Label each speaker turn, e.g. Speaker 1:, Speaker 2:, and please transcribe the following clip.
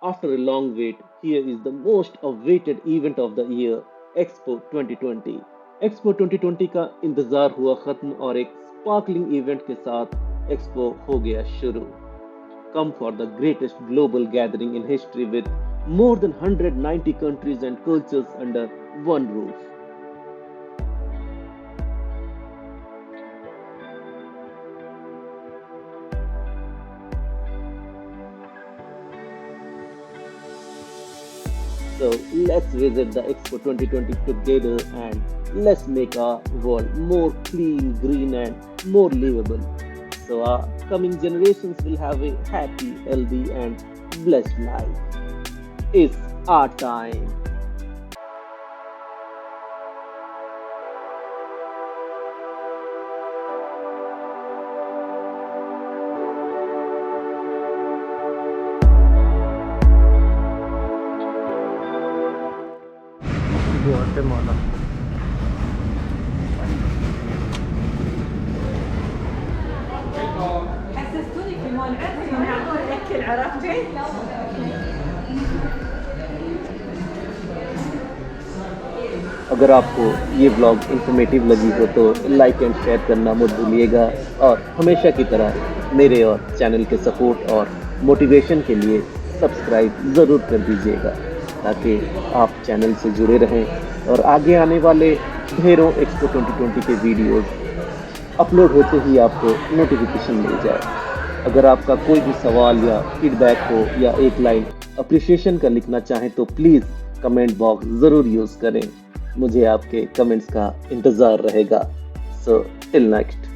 Speaker 1: After a long wait, here is the most awaited event of the year, Expo 2020. Expo 2020 का इंतजार हुआ खत्म और एक स्पार्कलिंग इवेंट के साथ एक्सपो हो गया शुरू. Come for the greatest global gathering in history with more than 190 countries and cultures under one roof. So let's visit the Expo 2020 together and let's make our world more clean, green, and more livable. So our coming generations will have a happy, healthy, and blessed life. It's our time.
Speaker 2: Guatemala.
Speaker 3: حسستوني في مول عرفتي معقول اكل عرفتي؟
Speaker 1: अगर आपको ये vlog informative लगी हो तो like and share करना मत भूलिएगा और हमेशा की तरह मेरे और चैनल के सपोर्ट और मोटिवेशन के लिए सब्सक्राइब ज़रूर कर दीजिएगा ताकि आप चैनल से जुड़े रहें और आगे आने वाले ढेरों एक्सपो 2020 के वीडियोस अपलोड होते ही आपको नोटिफिकेशन मिल जाए. अगर आपका कोई भी सवाल या फीडबैक हो या एक लाइन अप्रिशिएशन का लिखना चाहें तो प्लीज़ कमेंट बॉक्स ज़रूर यूज़ करें. मुझे आपके कमेंट्स का इंतज़ार रहेगा. So till next.